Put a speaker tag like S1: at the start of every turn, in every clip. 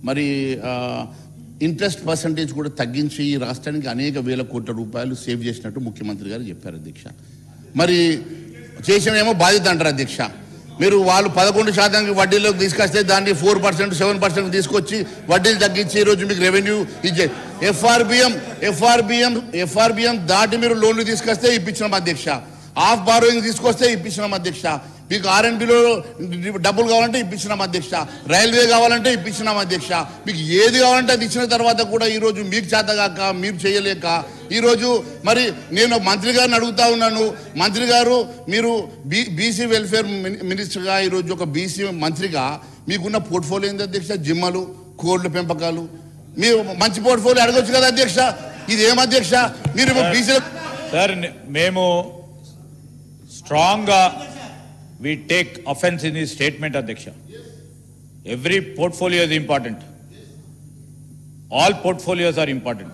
S1: మరి interest percentage కూడా తగ్గించి ఈ రాష్ట్రానికి అనేక వేల కోట్ల రూపాయలు సేవ్ చేసినట్టు ముఖ్యమంత్రి గారు చెప్పారు అధ్యక్ష. మరి చేసినేమో బాధ్యత అంటారు అధ్యక్ష. మీరు వాళ్ళు 11% వడ్డీలోకి తీసుకొస్తే దాన్ని 4%, 7% తీసుకొచ్చి వడ్డీలు తగ్గించి ఈరోజు మీకు రెవెన్యూ ఇచ్చే ఎఫ్ఆర్బిఎం దాటి మీరు లోన్లు తీసుకొస్తే ఇప్పించినాం అధ్యక్ష. ఆఫ్ బారోయింగ్ తీసుకొస్తే ఇప్పించినాం అధ్యక్ష. మీకు ఆర్ఎన్బిలో డబ్బులు కావాలంటే ఇప్పించినాం అధ్యక్ష. రైల్వే కావాలంటే ఇప్పించినాం అధ్యక్ష. మీకు ఏది కావాలంటే అది ఇచ్చిన తర్వాత కూడా ఈరోజు మీకు చేతగాక మీరు చేయలేక ఈరోజు మరి నేను మంత్రి గారిని అడుగుతా ఉన్నాను. మంత్రి గారు మీరు బీసీ వెల్ఫేర్ మినిస్టర్గా ఈరోజు ఒక బీసీ మంత్రిగా మీకున్న పోర్ట్ఫోలియో ఏంది అధ్యక్ష? జిమ్మలు, కోళ్ల పెంపకాలు. మీరు మంచి పోర్ట్ఫోలియో అడగొచ్చు కదా అధ్యక్ష. ఇది ఏం అధ్యక్ష? మీరు బీసీ
S2: సార్ మేము స్ట్రాంగ్గా we take offense in his statement, Adhyaksha. Every portfolio is important. All portfolios are important.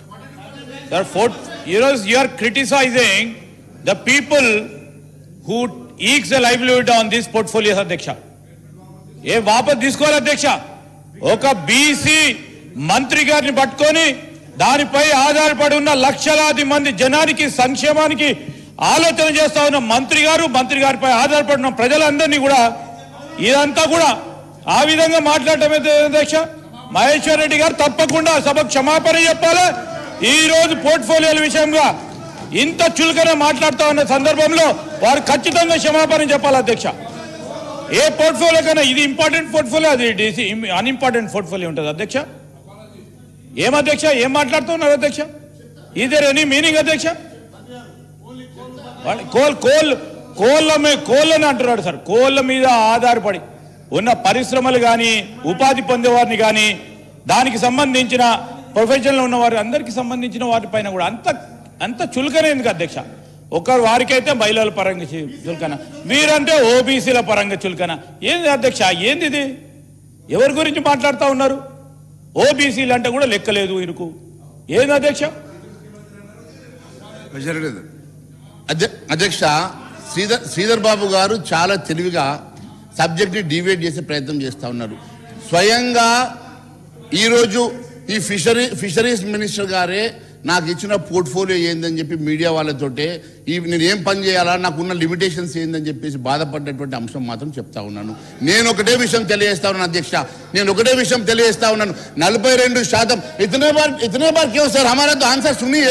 S2: Sir, you are criticizing the people who ekes a livelihood on these portfolios, Adhyaksha. Ye vapas తీసుకోవాలి అధ్యక్ష. ఒక BC మంత్రి గారిని పట్టుకొని దానిపై ఆధారపడి ఉన్న లక్షలాది మంది జనానికి సంక్షేమానికి ఆలోచన చేస్తా ఉన్న మంత్రి గారిపై ఆధారపడిన ప్రజలందరినీ కూడా ఇదంతా కూడా ఆ విధంగా మాట్లాడటమే అధ్యక్ష. మహేశ్వర్ రెడ్డి గారు తప్పకుండా సభకు క్షమాపణ చెప్పాలి. ఈ రోజు పోర్ట్ఫోలియోల విషయంగా ఇంత చులకన మాట్లాడుతూ ఉన్న సందర్భంలో వారు ఖచ్చితంగా క్షమాపణ చెప్పాలి అధ్యక్ష. ఏ పోర్ట్ఫోలియో కన్నా ఇది ఇంపార్టెంట్ పోర్ట్ఫోలియో, అది అన్ఇంపార్టెంట్ పోర్ట్ఫోలియో ఉంటుంది అధ్యక్ష. ఏం అధ్యక్ష, ఏం మాట్లాడుతున్నారు అధ్యక్ష? ఈజ్ దేర్ ఎనీ మీనింగ్ అధ్యక్ష? కోళ్ళని అంటున్నాడు సార్. కోళ్ళ మీద ఆధారపడి ఉన్న పరిశ్రమలు కానీ ఉపాధి పొందేవారిని కానీ దానికి సంబంధించిన ప్రొఫెషన్లో ఉన్న వారు అందరికి సంబంధించిన వాటిపైన కూడా అంత చులకన ఎందుకు అధ్యక్ష? వారికైతే మహిళల పరంగా చులకన, మీరంటే ఓబీసీల పరంగా చులకన. ఏంది అధ్యక్ష? ఏంది ఇది? ఎవరి గురించి మాట్లాడుతూ ఉన్నారు? ఓబీసీలు అంటే కూడా లెక్కలేదు ఇరుకు. ఏంది అధ్యక్ష?
S1: అధ్యక్ష, శ్రీధర్ బాబు గారు చాలా తెలివిగా సబ్జెక్ట్ని డివైడ్ చేసే ప్రయత్నం చేస్తూ ఉన్నారు. స్వయంగా ఈరోజు ఈ ఫిషరీస్ మినిస్టర్ గారే నాకు ఇచ్చిన పోర్ట్ఫోలియో ఏందని చెప్పి మీడియా వాళ్ళతోటే నేను ఏం పని చేయాలా, నాకున్న లిమిటేషన్స్ ఏందని చెప్పేసి బాధపడ్డటువంటి అంశం మాత్రం చెప్తా ఉన్నాను. నేను ఒకటే విషయం తెలియజేస్తా ఉన్నాను అధ్యక్ష. 42% ఇతనే బార్ క్యూ సార్ హమారా తో ఆన్సర్ సునియే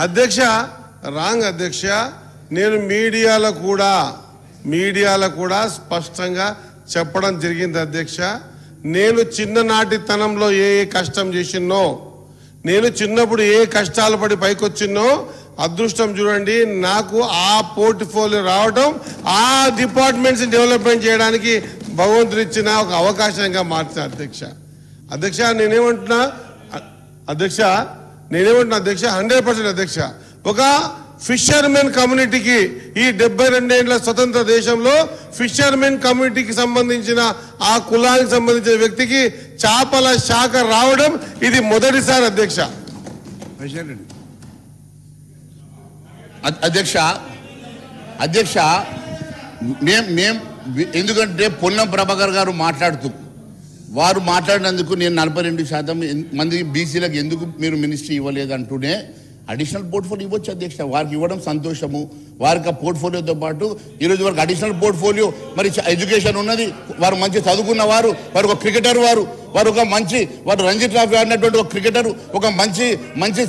S3: అధ్యక్ష. రాంగ్ అధ్యక్ష. నేను మీడియాలో కూడా స్పష్టంగా చెప్పడం జరిగింది అధ్యక్ష. నేను చిన్ననాటితనంలో ఏ కష్టం చేసినో, నేను చిన్నప్పుడు ఏ కష్టాలు పడి పైకొచ్చినో అదృష్టం చూడండి, నాకు ఆ పోర్ట్ఫోలియో రావడం ఆ డిపార్ట్మెంట్స్ డెవలప్మెంట్ చేయడానికి భగవంతుడు ఇచ్చిన ఒక అవకాశంగా మార్చిన అధ్యక్ష. నేనేమంటున్నా అధ్యక్ష 100% అధ్యక్ష. ఒక ఫిషర్మెన్ కమ్యూనిటీకి ఈ 72 ఏళ్ల స్వతంత్ర దేశంలో ఫిషర్మెన్ కమ్యూనిటీకి సంబంధించిన ఆ కులానికి సంబంధించిన వ్యక్తికి చేపల శాఖ రావడం ఇది మొదటిసారి అధ్యక్ష.
S1: అధ్యక్ష ఎందుకంటే పొన్నం ప్రభాకర్ గారు వారు మాట్లాడినందుకు నేను 42% మంది బీసీలకు ఎందుకు మీరు మినిస్ట్రీ ఇవ్వలేదు అంటూనే అడిషనల్ పోర్ట్ఫోలియో ఇవ్వచ్చు అధ్యక్ష. వారికి ఇవ్వడం సంతోషము. వారికి ఆ పోర్ట్ఫోలియోతో పాటు ఈరోజు వారికి అడిషనల్ పోర్ట్ఫోలియో మరి ఎడ్యుకేషన్ ఉన్నది. వారు మంచి చదువుకున్న వారు ఒక క్రికెటర్, వారు రంజీ ట్రోఫీ ఆడినటువంటి ఒక క్రికెటర్, ఒక మంచి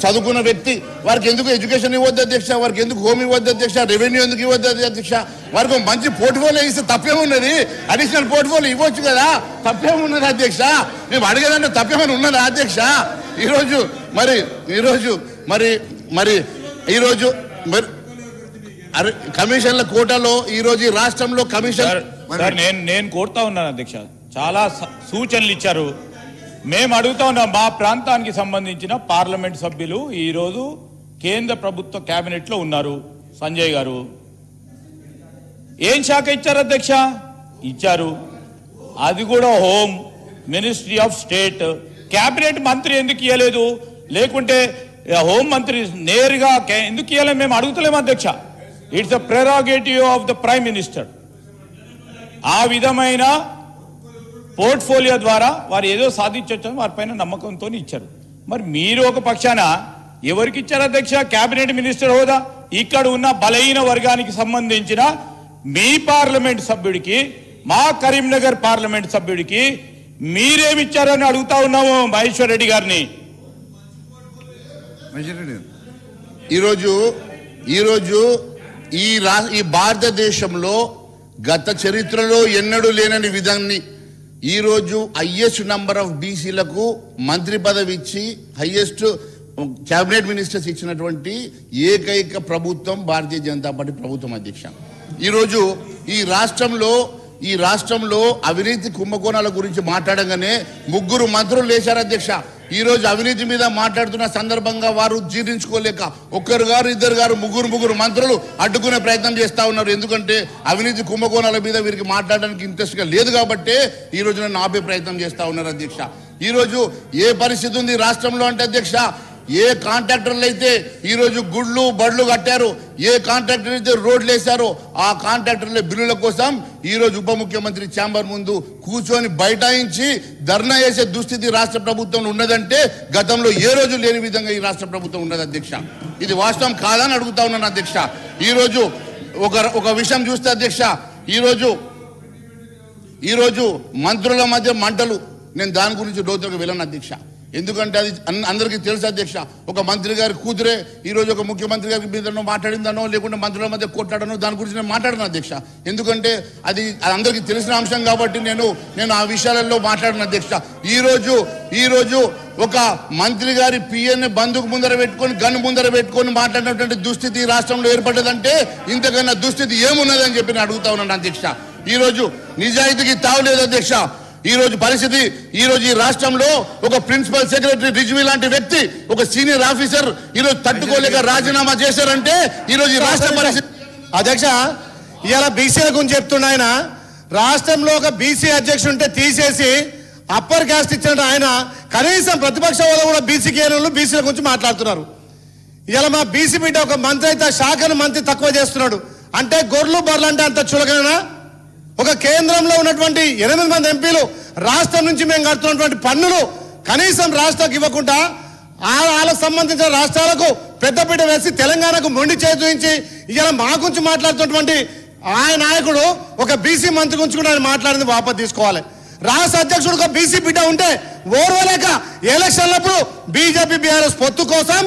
S1: చదువుకున్న వ్యక్తి. వారికి ఎందుకు ఎడ్యుకేషన్ ఇవ్వద్దు అధ్యక్ష? వారికి ఎందుకు హోమ్ ఇవ్వద్దు అధ్యక్ష? రెవెన్యూ ఎందుకు ఇవ్వద్దు అధ్యక్ష? వారికి ఒక మంచి పోర్ట్ఫోలియో ఇస్తే తప్పేమున్నది? అడిషనల్ పోర్ట్ఫోలియో ఇవ్వచ్చు కదా, తప్పేమున్నది అధ్యక్ష? మేము అడిగేదంటే తప్పేమని ఉన్నదా అధ్యక్ష? ఈరోజు కమిషన్ల కోటాలో ఈరోజు రాష్ట్రంలో కమిషన్
S2: నేను కోరుతా ఉన్నాను అధ్యక్ష. చాలా సూచనలు ఇచ్చారు. మేము అడుగుతా ఉన్నాం, మా ప్రాంతానికి సంబంధించిన పార్లమెంట్ సభ్యులు ఈరోజు కేంద్ర ప్రభుత్వ కేబినెట్ లో ఉన్నారు. సంజయ్ గారు ఏం శాఖ ఇచ్చారు అధ్యక్ష? ఇచ్చారు. అది కూడా home ministry of state. Cabinet మంత్రి ఎందుకు ఇవ్వలేదు? లేకుంటే హోమ్ మంత్రి నేరుగా ఎందుకు ఇవ్వలేదు? మేము అడుగుతలేము అధ్యక్ష. It's the prerogative of the prime minister. ఆ విధమైన పోర్ట్ఫోలియో ద్వారా వారు ఏదో సాధించొచ్చని వారి పైన నమ్మకంతో ఇచ్చారు. మరి మీరు ఒక పక్షాన ఎవరికి ఇచ్చారు అధ్యక్ష కేబినెట్ మినిస్టర్ హోదా? ఇక్కడ ఉన్న బలహీన వర్గానికి సంబంధించిన మీ పార్లమెంట్ సభ్యుడికి, మా కరీంనగర్ పార్లమెంట్ సభ్యుడికి మీరేమిచ్చారని అడుగుతా ఉన్నాము మహేశ్వర్ రెడ్డి గారిని.
S1: ఈరోజు ఈ భారతదేశంలో గత చరిత్రలో ఎన్నడూ లేనని విధాన్ని ఈరోజు హైయెస్ట్ నంబర్ ఆఫ్ బీసీలకు మంత్రి పదవి ఇచ్చి హైయెస్ట్ క్యాబినెట్ మినిస్టర్స్ ఇచ్చినటువంటి ఏకైక ప్రభుత్వం భారతీయ జనతా పార్టీ ప్రభుత్వం అధ్యక్ష. ఈరోజు ఈ రాష్ట్రంలో అవినీతి కుంభకోణాల గురించి మాట్లాడగానే 3 మంత్రులు లేచారు అధ్యక్ష. ఈ రోజు అవినీతి మీద మాట్లాడుతున్న సందర్భంగా వారు జీర్ణించుకోలేక 1 గారు 2 గారు 3 మంత్రులు అడ్డుకునే ప్రయత్నం చేస్తా ఉన్నారు. ఎందుకంటే అవినీతి కుంభకోణాల మీద వీరికి మాట్లాడడానికి ఇంట్రెస్ట్ గా లేదు కాబట్టి ఈ రోజు నన్ను ఆపే ప్రయత్నం చేస్తా ఉన్నారు అధ్యక్ష. ఈ రోజు ఏ పరిస్థితి ఉంది రాష్ట్రంలో అంటే అధ్యక్ష, ఏ కాంట్రాక్టర్లు అయితే ఈరోజు గుళ్ళు బడులు కట్టారు, ఏ కాంట్రాక్టర్ అయితే రోడ్లు వేశారో ఆ కాంట్రాక్టర్ల బిల్లుల కోసం ఈరోజు ఉప ముఖ్యమంత్రి ఛాంబర్ ముందు కూర్చొని బైఠాయించి ధర్నా చేసే దుస్థితి రాష్ట్ర ప్రభుత్వంలో ఉన్నదంటే గతంలో ఏ రోజు లేని విధంగా ఈ రాష్ట్ర ప్రభుత్వం ఉన్నది అధ్యక్ష. ఇది వాస్తవం కాదని అడుగుతా ఉన్నాను అధ్యక్ష. ఈరోజు ఒక విషయం చూస్తే అధ్యక్ష, ఈరోజు మంత్రుల మధ్య మంటలు, నేను దాని గురించి లోతులకు వెళ్ళను అధ్యక్ష. ఎందుకంటే అది అందరికీ తెలుసు అధ్యక్ష. ఒక మంత్రి గారి కూతురే ఈరోజు ఒక ముఖ్యమంత్రి గారికి మీదనో మాట్లాడిందనో లేకుంటే మంత్రుల మధ్య కొట్టాడనో దాని గురించి నేను మాట్లాడను అధ్యక్ష. ఎందుకంటే అది అందరికీ తెలిసిన అంశం కాబట్టి నేను ఆ విషయాలలో మాట్లాడిన అధ్యక్ష. ఈరోజు ఒక మంత్రి గారి పిఎన్ బంధుకు ముందర పెట్టుకొని గన్ను ముందర పెట్టుకొని మాట్లాడినటువంటి దుస్థితి రాష్ట్రంలో ఏర్పడ్డదంటే ఇంతకన్నా దుస్థితి ఏమున్నదని చెప్పి నేను అడుగుతా ఉన్నాను అధ్యక్ష. ఈరోజు నిజాయితీకి తావులేదు అధ్యక్ష. ఈరోజు పరిస్థితి, ఈరోజు ఈ రాష్ట్రంలో ఒక ప్రిన్సిపల్ సెక్రటరీ రిజ్వీ లాంటి వ్యక్తి, ఒక సీనియర్ ఆఫీసర్ ఈరోజు తట్టుకోలేక రాజీనామా చేశారంటే ఈరోజు ఈ రాష్ట్ర పరిస్థితి.
S4: అధ్యక్ష, ఇవాళ బీసీల గురించి చెప్తున్నా ఆయన. రాష్ట్రంలో ఒక బీసీ అధ్యక్షుడు ఉంటే తీసేసి అప్పర్ క్యాస్ట్ ఇచ్చిన ఆయన కనీసం ప్రతిపక్ష హోదా కూడా బీసీకి ఏనోళ్ళు బీసీల గురించి మాట్లాడుతున్నారు. ఇవాళ మా బీసీ బిడ్డ ఒక మంత్రి అయితే శాఖను మంత్రి తక్కువ చేస్తున్నాడు అంటే గొర్రెలు బర్రెలు అంటే అంత చులకనా? ఒక కేంద్రంలో ఉన్నటువంటి 8 మంది ఎంపీలు రాష్ట్రం నుంచి మేము కడుతున్నటువంటి పన్నులు కనీసం రాష్ట్రానికి ఇవ్వకుండా వాళ్ళకు సంబంధించిన రాష్ట్రాలకు పెద్దపీట వేసి తెలంగాణకు మొండి చేయించి ఇలా మా గురించి మాట్లాడుతున్నటువంటి ఆయన నాయకుడు ఒక బీసీ మంత్రి గురించి కూడా ఆయన మాట్లాడింది వాపసు తీసుకోవాలి. రాష్ట్ర అధ్యక్షుడు ఒక బీసీ బిడ్డ ఉంటే ఓర్వలేక ఎలక్షన్లప్పుడు బీజేపీ బీఆర్ఎస్ పొత్తు కోసం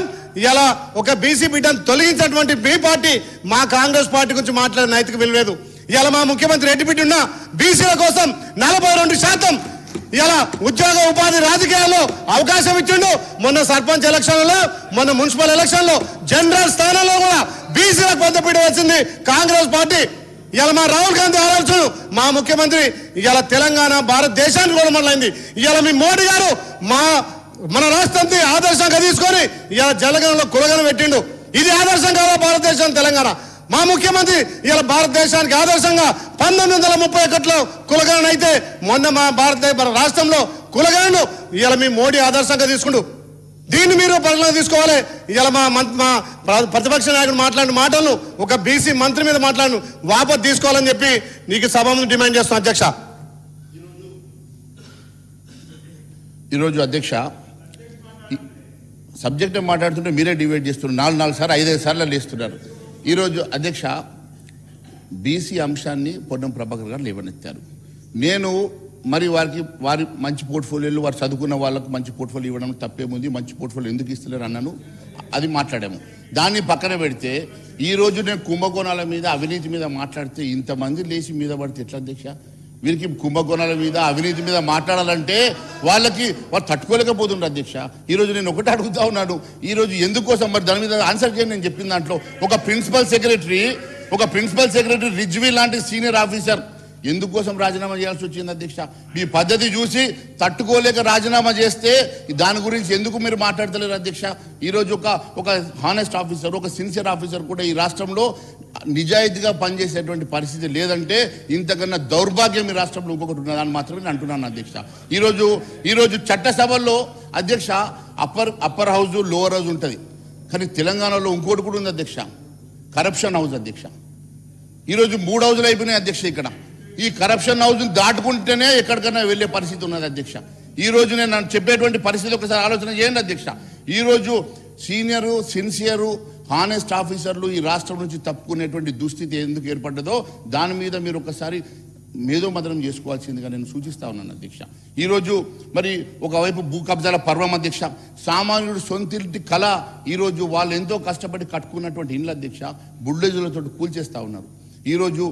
S4: ఇలా ఒక బీసీ బిడ్డను తొలగించినటువంటి బీ పార్టీ మా కాంగ్రెస్ పార్టీ గురించి మాట్లాడే నైతిక విలువలేదు. ఇలా మా ముఖ్యమంత్రి రెడ్డి బిడ్డ ఉన్న బీసీల కోసం 42% ఇలా ఉద్యోగ ఉపాధి రాజకీయాల్లో అవకాశం ఇచ్చిండు. మొన్న సర్పంచ్ ఎలక్షన్లలో, మొన్న మున్సిపల్ ఎలక్షన్లో జనరల్ స్థానంలో కూడా బీసీలకు పెద్దపీట వచ్చింది కాంగ్రెస్ పార్టీ. ఇలా మా రాహుల్ గాంధీ ఆలోచన మా ముఖ్యమంత్రి ఇలా తెలంగాణ భారతదేశానికి కూడా మొదలైంది. ఇలా మీ మోడీ గారు మన రాష్ట్రాన్ని ఆదర్శంగా తీసుకొని ఇలా జలగణలో కులగన పెట్టిండు. ఇది ఆదర్శం కాదా భారతదేశం తెలంగాణ? మా ముఖ్యమంత్రి ఇలా భారతదేశానికి ఆదర్శంగా 1931లో కులగణన అయితే మొన్న మా రాష్ట్రంలో కులగణను ఇలా మీ మోడీ ఆదర్శంగా తీసుకుంటూ దీన్ని మీరు పరిగణన తీసుకోవాలి. ఇలా మా ప్రతిపక్ష నాయకుడు మాట్లాడిన మాటలను ఒక బీసీ మంత్రి మీద మాట్లాడిన వాపసు తీసుకోవాలని చెప్పి నీకు సభ ముందు డిమాండ్ చేస్తున్నా అధ్యక్ష.
S1: ఈరోజు అధ్యక్ష సబ్జెక్ట్ మాట్లాడుతుంటే మీరే డివైడ్ చేస్తున్నారు. 4 సార్లు 5 సార్లు లేస్తున్నారు. ఈరోజు అధ్యక్ష బీసీ అంశాన్ని పొన్నం ప్రభాకర్ గారు లేవనెత్తారు. నేను మరి వారి మంచి పోర్ట్ఫోలియోలు, వారు చదువుకున్న వాళ్ళకు మంచి పోర్ట్ఫోలియో ఇవ్వడం తప్పేముంది, మంచి పోర్ట్ఫోలియో ఎందుకు ఇస్తలేరు అన్నాను, అది మాట్లాడాము. దాన్ని పక్కన పెడితే ఈరోజు నేను కుంభకోణాల మీద అవినీతి మీద మాట్లాడితే ఇంతమంది లేచి మీద పడితే ఎట్లా అధ్యక్ష? వీరికి కుంభకోణాల మీద అవినీతి మీద మాట్లాడాలంటే వారు తట్టుకోలేకపోతుండ్రు అధ్యక్ష. ఈరోజు నేను ఒకటి అడుగుతా ఉన్నాను, ఈరోజు ఎందుకోసం మరి దాని మీద ఆన్సర్ చేయండి. నేను చెప్పిన దాంట్లో ఒక ప్రిన్సిపల్ సెక్రటరీ రిజ్వీ లాంటి సీనియర్ ఆఫీసర్ ఎందుకోసం రాజీనామా చేయాల్సి వచ్చింది అధ్యక్ష? మీ పద్ధతి చూసి తట్టుకోలేక రాజీనామా చేస్తే దాని గురించి ఎందుకు మీరు మాట్లాడతలేరు అధ్యక్ష? ఈరోజు ఒక హానెస్ట్ ఆఫీసర్, ఒక సిన్సియర్ ఆఫీసర్ కూడా ఈ రాష్ట్రంలో నిజాయితీగా పనిచేసేటువంటి పరిస్థితి లేదంటే ఇంతకన్నా దౌర్భాగ్యం ఈ రాష్ట్రంలో ఇంకొకటి ఉన్నదని మాత్రమే నేను అంటున్నాను అధ్యక్ష. ఈరోజు చట్టసభల్లో అధ్యక్ష అప్పర్ హౌస్, లోవర్ హౌస్ ఉంటుంది. కానీ తెలంగాణలో ఇంకోటి కూడా ఉంది అధ్యక్ష, కరప్షన్ హౌస్ అధ్యక్ష. ఈరోజు 3 హౌజులు అయిపోయినాయి అధ్యక్ష ఇక్కడ. ఈ కరప్షన్ హౌస్ దాటుకుంటేనే ఎక్కడికైనా వెళ్ళే పరిస్థితి ఉన్నది అధ్యక్ష. ఈ రోజు నేను చెప్పేటువంటి పరిస్థితి ఒకసారి ఆలోచన చేయండి అధ్యక్ష. ఈ రోజు సీనియరు సిన్సియరు హానెస్ట్ ఆఫీసర్లు ఈ రాష్ట్రం నుంచి తప్పుకునేటువంటి దుస్థితి ఎందుకు ఏర్పడ్డదో దాని మీద మీరు ఒకసారి మేధోమథనం చేసుకోవాల్సిందిగా నేను సూచిస్తా ఉన్నాను అధ్యక్ష. ఈరోజు మరి ఒకవైపు భూ కబ్జాల పర్వం అధ్యక్ష, సామాన్యుడు సొంతింటి కళ ఈరోజు వాళ్ళు ఎంతో కష్టపడి కట్టుకున్నటువంటి ఇండ్ల అధ్యక్ష బుల్డోజర్లతో కూల్చేస్తా ఉన్నారు. ఈరోజు